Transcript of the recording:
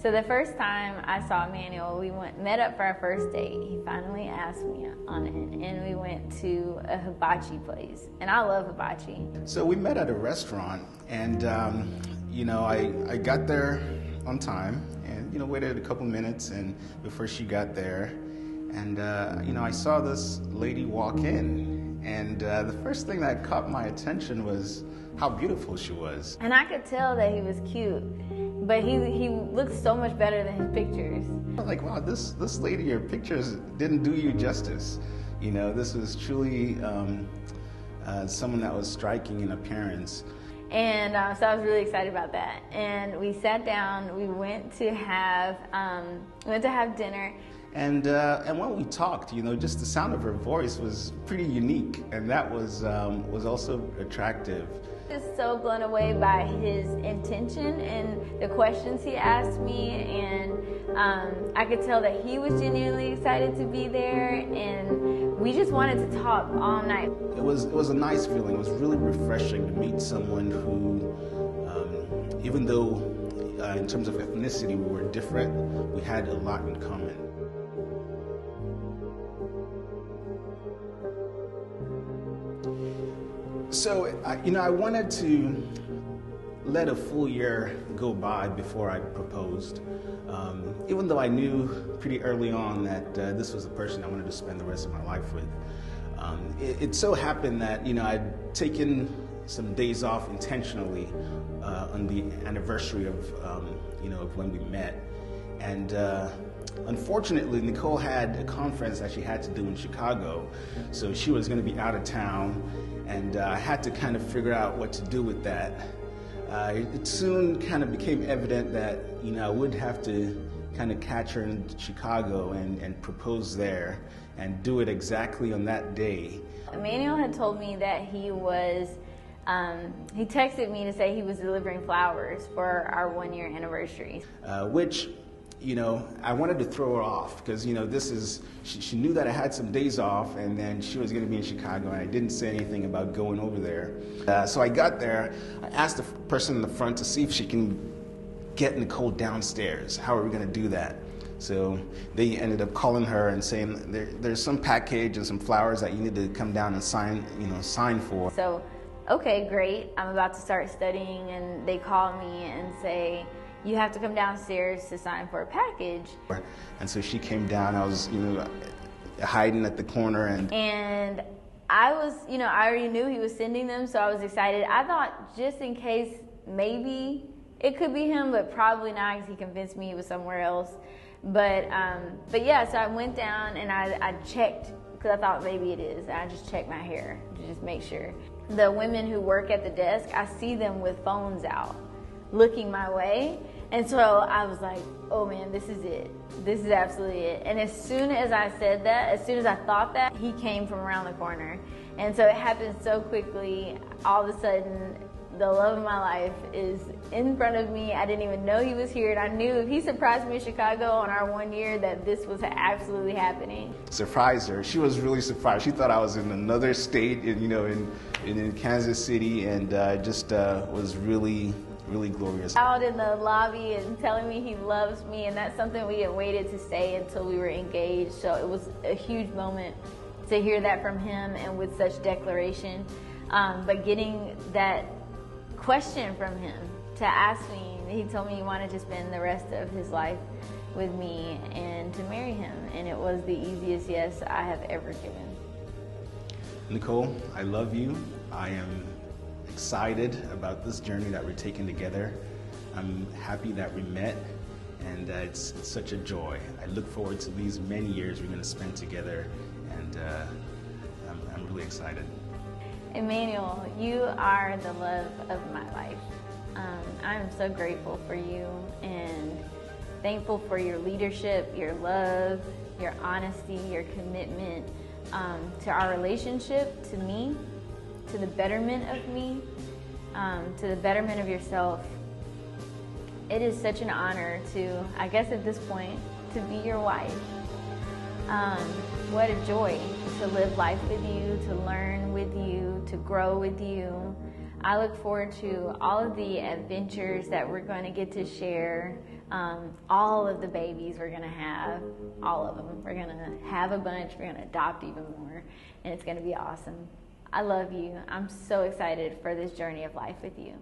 So the first time I saw Emmanuel, we met up for our first date. He finally asked me on it, and we went to a hibachi place, and I love hibachi. So we met at a restaurant, and I got there on time, and waited a couple minutes, and before she got there, and I saw this lady walk in, and the first thing that caught my attention was how beautiful she was. And I could tell that he was cute, but he looked so much better than his pictures. Like, wow, this lady, your pictures didn't do you justice. This was truly someone that was striking in appearance. And so I was really excited about that. And we sat down. We went to have dinner. And when we talked, just the sound of her voice was pretty unique, and that was also attractive. Just so blown away by his intention and the questions he asked me, and I could tell that he was genuinely excited to be there, and we just wanted to talk all night. It was a nice feeling. It was really refreshing to meet someone who, even though in terms of ethnicity we were different, we had a lot in common. So, I wanted to let a full year go by before I proposed, even though I knew pretty early on that this was the person I wanted to spend the rest of my life with. It so happened that, I'd taken some days off intentionally on the anniversary of when we met. And unfortunately, Nicole had a conference that she had to do in Chicago, so she was going to be out of town. And I had to kind of figure out what to do with that. It soon kind of became evident that, I would have to kind of catch her in Chicago and propose there and do it exactly on that day. Emmanuel had told me that he texted me to say he was delivering flowers for our 1-year anniversary. Which, I wanted to throw her off because, she knew that I had some days off, and then she was going to be in Chicago, and I didn't say anything about going over there. So I got there. I asked the person in the front to see if she can get Nicole downstairs. How are we going to do that? So they ended up calling her and saying there's some package and some flowers that you need to come down and sign for. So, okay, great. I'm about to start studying, and they call me and say, you have to come downstairs to sign for a package. And so she came down. I was, hiding at the corner. And I was, I already knew he was sending them, so I was excited. I thought just in case, maybe it could be him, but probably not because he convinced me he was somewhere else. But yeah, so I went down and I checked because I thought maybe it is. I just checked my hair to just make sure. The women who work at the desk, I see them with phones out, looking my way. And so I was like, oh man, this is it. This is absolutely it. And as soon as I said that, as soon as I thought that, he came from around the corner. And so it happened so quickly. All of a sudden, the love of my life is in front of me. I didn't even know he was here. And I knew if he surprised me in Chicago on our 1 year, that this was absolutely happening. Surprised her. She was really surprised. She thought I was in another state, in Kansas City, and just was really glorious. Out in the lobby and telling me he loves me, and that's something we had waited to say until we were engaged. So it was a huge moment to hear that from him and with such declaration. But getting that question from him to ask me, he told me he wanted to spend the rest of his life with me and to marry him. And it was the easiest yes I have ever given. Nicole, I love you. I am excited about this journey that we're taking together. I'm happy that we met, and it's such a joy. I look forward to these many years we're going to spend together, and I'm really excited. Emmanuel, you are the love of my life. I'm so grateful for you and thankful for your leadership, your love, your honesty, your commitment to our relationship, to me, to the betterment of me, to the betterment of yourself. It is such an honor to, I guess at this point, to be your wife. What a joy to live life with you, to learn learn with you, to grow with you. I look forward to all of the adventures that we're going to get to share. All of the babies we're going to have, all of them. We're going to have a bunch. We're going to adopt even more, and it's going to be awesome. I love you. I'm so excited for this journey of life with you.